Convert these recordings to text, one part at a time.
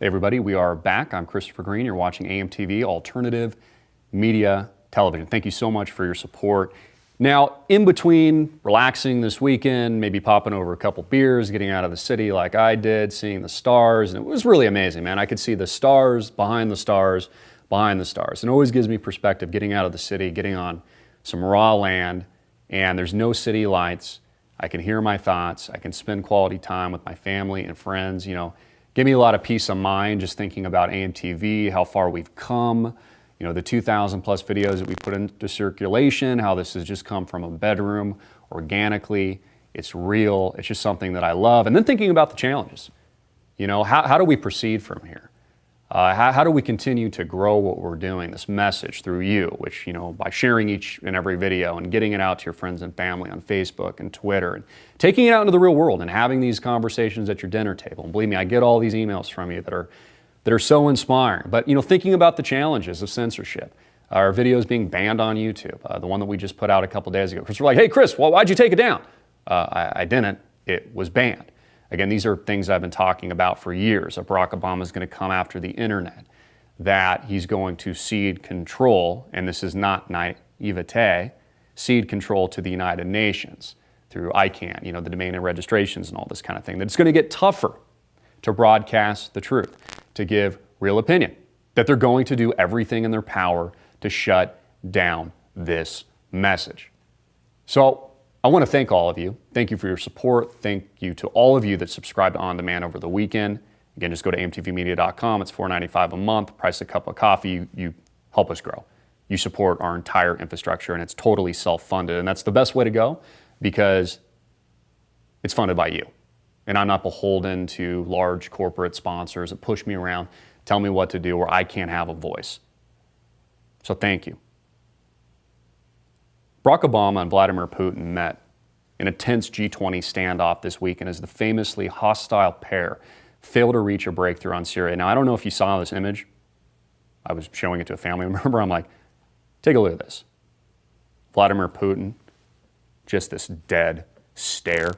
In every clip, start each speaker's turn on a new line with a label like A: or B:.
A: Hey everybody, we are back. I'm Christopher Green. You're watching AMTV, Alternative Media Television. Thank you so much for your support. Now, in between relaxing this weekend, maybe popping over a couple beers, getting out of the city like I did, seeing the stars, and it was really amazing, man. I could see the stars behind the stars behind the stars. And it always gives me perspective getting out of the city, getting on some raw land, and there's no city lights. I can hear my thoughts. I can spend quality time with my family and friends, give me a lot of peace of mind just thinking about AMTV, how far we've come, the 2,000 plus videos that we put into circulation, how this has just come from a bedroom organically. It's real. It's just something that I love. And then thinking about the challenges. How do we proceed from here? How do we continue to grow what we're doing, this message through you, which, by sharing each and every video and getting it out to your friends and family on Facebook and Twitter and taking it out into the real world and having these conversations at your dinner table. And believe me, I get all these emails from you that are so inspiring. But, thinking about the challenges of censorship, our videos being banned on YouTube, the one that we just put out a couple days ago. Because we're like, hey, Chris, well, why'd you take it down? I didn't. It was banned. Again, these are things I've been talking about for years. That Barack Obama is going to come after the internet, that he's going to cede control, and this is not naivete, cede control to the United Nations through ICANN, the domain and registrations and all this kind of thing. That it's going to get tougher to broadcast the truth, to give real opinion, that they're going to do everything in their power to shut down this message. So I want to thank all of you. Thank you for your support. Thank you to all of you that subscribed On Demand over the weekend. Again, just go to amtvmedia.com. It's $4.95 a month. Price a cup of coffee. You help us grow. You support our entire infrastructure, and it's totally self-funded. And that's the best way to go because it's funded by you. And I'm not beholden to large corporate sponsors that push me around, tell me what to do, or I can't have a voice. So thank you. Barack Obama and Vladimir Putin met in a tense G20 standoff this weekend as the famously hostile pair failed to reach a breakthrough on Syria. Now, I don't know if you saw this image. I was showing it to a family member. I'm like, take a look at this. Vladimir Putin, just this dead stare.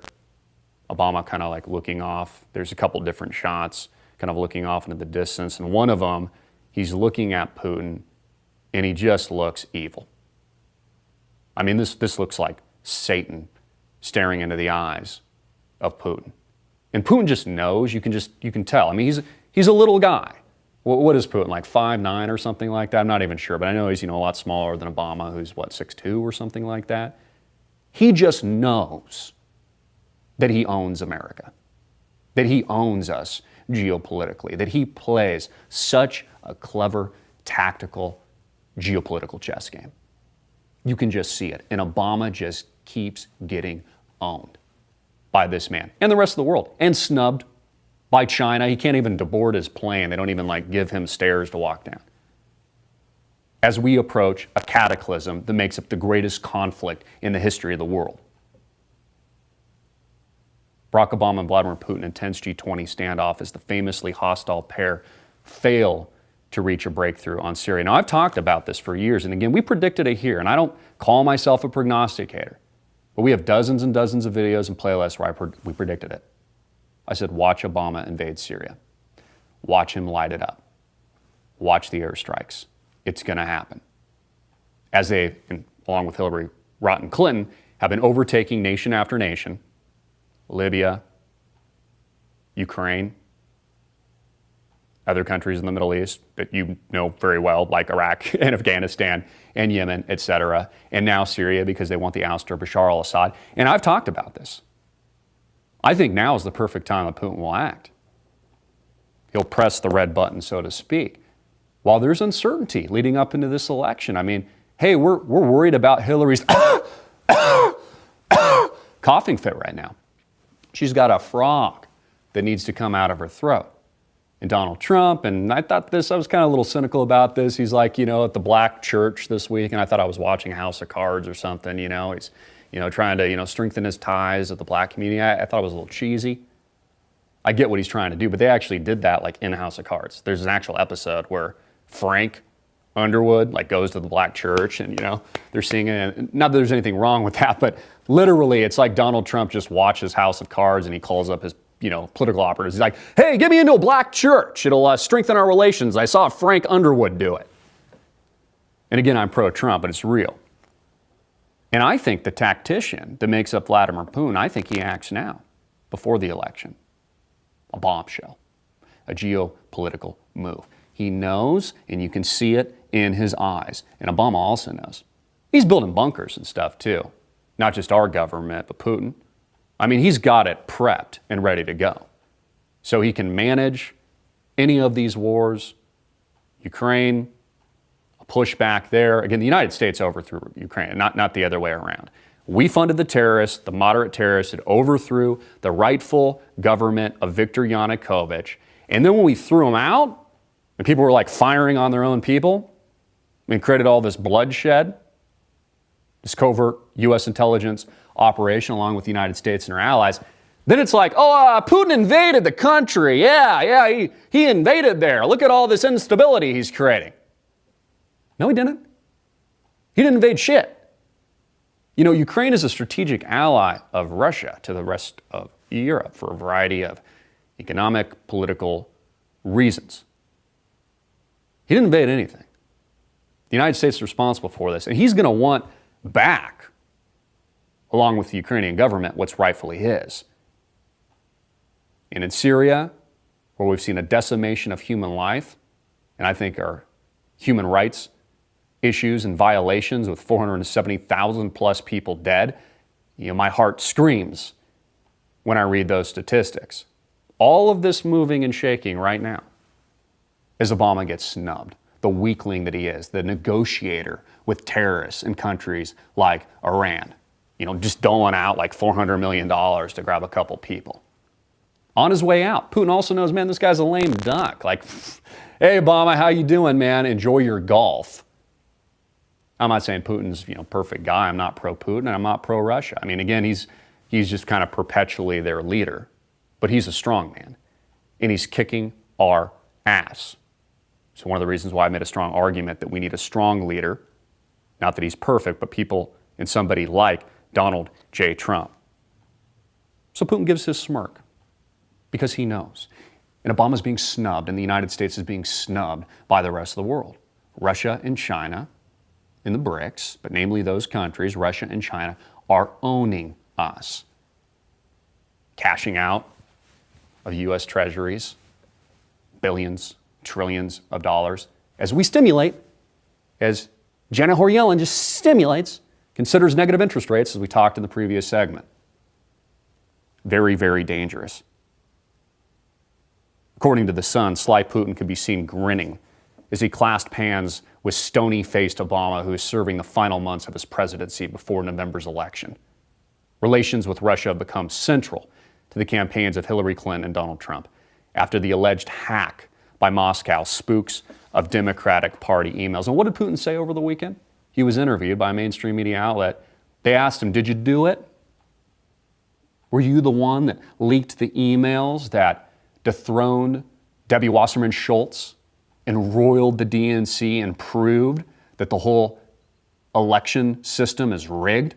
A: Obama kind of like looking off. There's a couple different shots, kind of looking off into the distance. And one of them, he's looking at Putin, and he just looks evil. I mean, this looks like Satan staring into the eyes of Putin. And Putin just knows, you can tell. I mean, he's a little guy. What is Putin, like 5'9" or something like that? I'm not even sure, but I know he's, a lot smaller than Obama, who's 6'2" or something like that. He just knows that he owns America, that he owns us geopolitically, that he plays such a clever, tactical, geopolitical chess game. You can just see it. And Obama just keeps getting owned by this man and the rest of the world, and snubbed by China. He can't even deboard his plane. They don't even give him stairs to walk down. As we approach a cataclysm that makes up the greatest conflict in the history of the world. Barack Obama and Vladimir Putin intense G20 standoff as the famously hostile pair fail to reach a breakthrough on Syria. Now, I've talked about this for years, and again, we predicted it here, and I don't call myself a prognosticator, but we have dozens and dozens of videos and playlists where we predicted it. I said, watch Obama invade Syria. Watch him light it up. Watch the airstrikes. It's going to happen. As they, along with Hillary Rotten Clinton, have been overtaking nation after nation, Libya, Ukraine, other countries in the Middle East that you know very well, like Iraq and Afghanistan and Yemen, etc., and now Syria because they want the ouster of Bashar al-Assad. And I've talked about this. I think now is the perfect time that Putin will act. He'll press the red button, so to speak. While there's uncertainty leading up into this election, I mean, hey, we're worried about Hillary's coughing fit right now. She's got a frog that needs to come out of her throat. And Donald Trump, and I was kind of a little cynical about this. He's at the black church this week, and I thought I was watching House of Cards or something, He's, trying to, strengthen his ties with the black community. I thought it was a little cheesy. I get what he's trying to do, but they actually did that in House of Cards. There's an actual episode where Frank Underwood goes to the black church and, they're singing. And not that there's anything wrong with that, but literally it's like Donald Trump just watches House of Cards and he calls up his political operatives. He's like, hey, get me into a black church. It'll strengthen our relations. I saw Frank Underwood do it. And again, I'm pro-Trump, but it's real. And I think the tactician that makes up Vladimir Putin, I think he acts now, before the election. A bombshell, a geopolitical move. He knows, and you can see it in his eyes. And Obama also knows. He's building bunkers and stuff too. Not just our government, but Putin. I mean, he's got it prepped and ready to go. So he can manage any of these wars. Ukraine, a pushback there. Again, the United States overthrew Ukraine, not the other way around. We funded the terrorists, the moderate terrorists that overthrew the rightful government of Viktor Yanukovych. And then when we threw them out, and people were like firing on their own people, and created all this bloodshed, this covert U.S. intelligence operation along with the United States and our allies, then it's like, Putin invaded the country. Yeah, he invaded there. Look at all this instability he's creating. No, he didn't. He didn't invade shit. Ukraine is a strategic ally of Russia to the rest of Europe for a variety of economic, political reasons. He didn't invade anything. The United States is responsible for this, and he's going to want back, along with the Ukrainian government, what's rightfully his. And in Syria, where we've seen a decimation of human life, and I think our human rights issues and violations with 470,000 plus people dead, my heart screams when I read those statistics. All of this moving and shaking right now as Obama gets snubbed, the weakling that he is, the negotiator with terrorists in countries like Iran, just doling out like $400 million to grab a couple people. On his way out, Putin also knows, man, this guy's a lame duck. Like, hey, Obama, how you doing, man? Enjoy your golf. I'm not saying Putin's, perfect guy. I'm not pro-Putin and I'm not pro-Russia. I mean, again, he's just kind of perpetually their leader. But he's a strong man. And he's kicking our ass. So one of the reasons why I made a strong argument that we need a strong leader, not that he's perfect, but people and somebody like Donald J. Trump. So Putin gives his smirk because he knows. And Obama's being snubbed and the United States is being snubbed by the rest of the world. Russia and China in the BRICS, but namely those countries, Russia and China, are owning us. Cashing out of U.S. treasuries, billions, trillions of dollars, as we stimulate, as Janet Yellen just stimulates, considers negative interest rates, as we talked in the previous segment. Very, very dangerous. According to The Sun, Sly Putin could be seen grinning as he clasped hands with stony-faced Obama, who is serving the final months of his presidency before November's election. Relations with Russia have become central to the campaigns of Hillary Clinton and Donald Trump after the alleged hack by Moscow spooks of Democratic Party emails. And what did Putin say over the weekend? He was interviewed by a mainstream media outlet. They asked him, did you do it? Were you the one that leaked the emails that dethroned Debbie Wasserman Schultz and roiled the DNC and proved that the whole election system is rigged,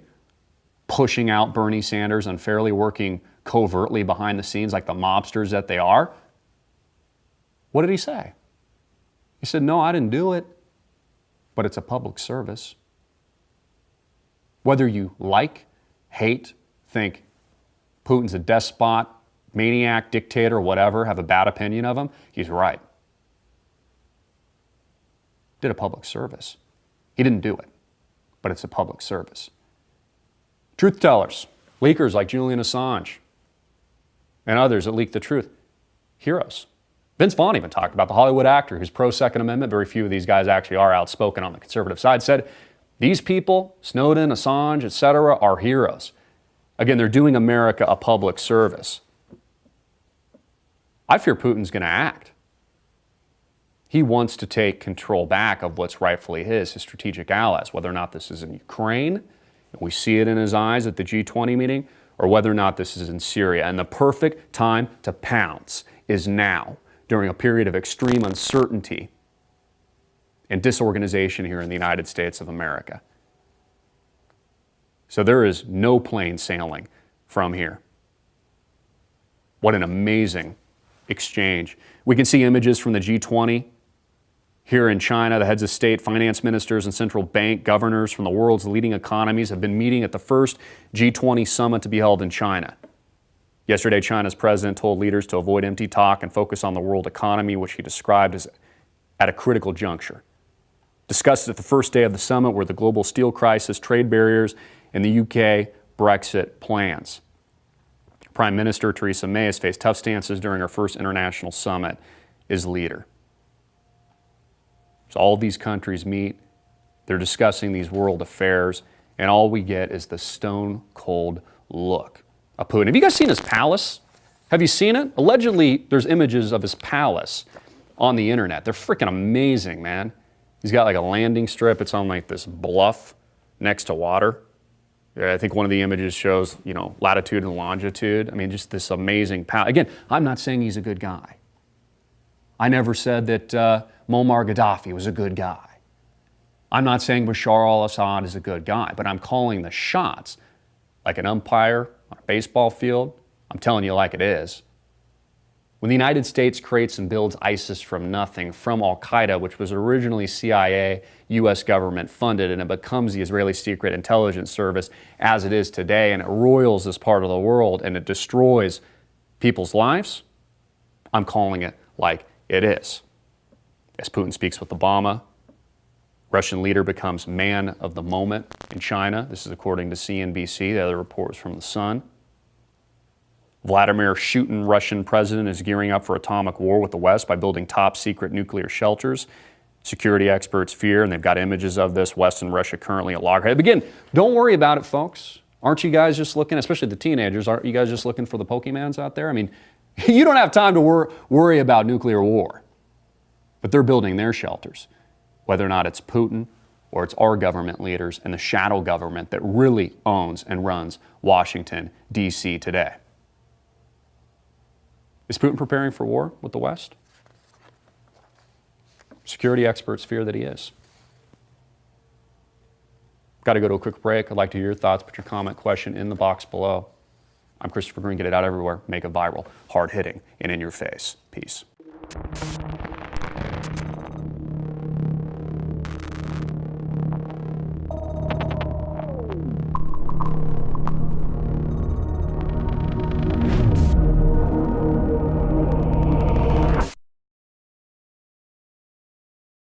A: pushing out Bernie Sanders unfairly, working covertly behind the scenes like the mobsters that they are? What did he say? He said, no, I didn't do it, but it's a public service. Whether you like, hate, think Putin's a despot, maniac, dictator, whatever, have a bad opinion of him, he's right. Did a public service. He didn't do it, but it's a public service. Truth tellers, leakers like Julian Assange and others that leak the truth, heroes. Vince Vaughn even talked about the Hollywood actor who's pro-Second Amendment. Very few of these guys actually are outspoken on the conservative side. Said, these people, Snowden, Assange, etc., are heroes. Again, they're doing America a public service. I fear Putin's going to act. He wants to take control back of what's rightfully his strategic allies, whether or not this is in Ukraine, and we see it in his eyes at the G20 meeting, or whether or not this is in Syria. And the perfect time to pounce is now, during a period of extreme uncertainty and disorganization here in the United States of America. So there is no plain sailing from here. What an amazing exchange. We can see images from the G20 here in China. The heads of state, finance ministers, and central bank governors from the world's leading economies have been meeting at the first G20 summit to be held in China. Yesterday, China's president told leaders to avoid empty talk and focus on the world economy, which he described as at a critical juncture. Discussed at the first day of the summit were the global steel crisis, trade barriers, and the UK Brexit plans. Prime Minister Theresa May has faced tough stances during her first international summit as leader. So all of these countries meet, they're discussing these world affairs, and all we get is the stone cold look of Putin. Have you guys seen his palace? Have you seen it? Allegedly, there's images of his palace on the internet. They're freaking amazing, man. He's got like a landing strip. It's on like this bluff next to water. I think one of the images shows, latitude and longitude. I mean, just this amazing palace. Again, I'm not saying he's a good guy. I never said that Muammar Gaddafi was a good guy. I'm not saying Bashar al-Assad is a good guy, but I'm calling the shots like an umpire on a baseball field. I'm telling you like it is. When the United States creates and builds ISIS from nothing, from Al-Qaeda, which was originally CIA, U.S. government funded, and it becomes the Israeli Secret Intelligence Service as it is today, and it roils this part of the world, and it destroys people's lives, I'm calling it like it is. As Putin speaks with Obama, Russian leader becomes man of the moment in China. This is according to CNBC. The other report was from The Sun. Vladimir Putin, Russian president, is gearing up for atomic war with the West by building top-secret nuclear shelters. Security experts fear, and they've got images of this, West and Russia currently at loggerheads. Again, don't worry about it, folks. Aren't you guys just looking, especially the teenagers, aren't you guys just looking for the Pokemons out there? I mean, you don't have time to worry about nuclear war. But they're building their shelters, whether or not it's Putin or it's our government leaders and the shadow government that really owns and runs Washington, D.C. today. Is Putin preparing for war with the West? Security experts fear that he is. Got to go to a quick break. I'd like to hear your thoughts. Put your comment, question in the box below. I'm Christopher Green. Get it out everywhere. Make it viral, hard-hitting, and in your face. Peace.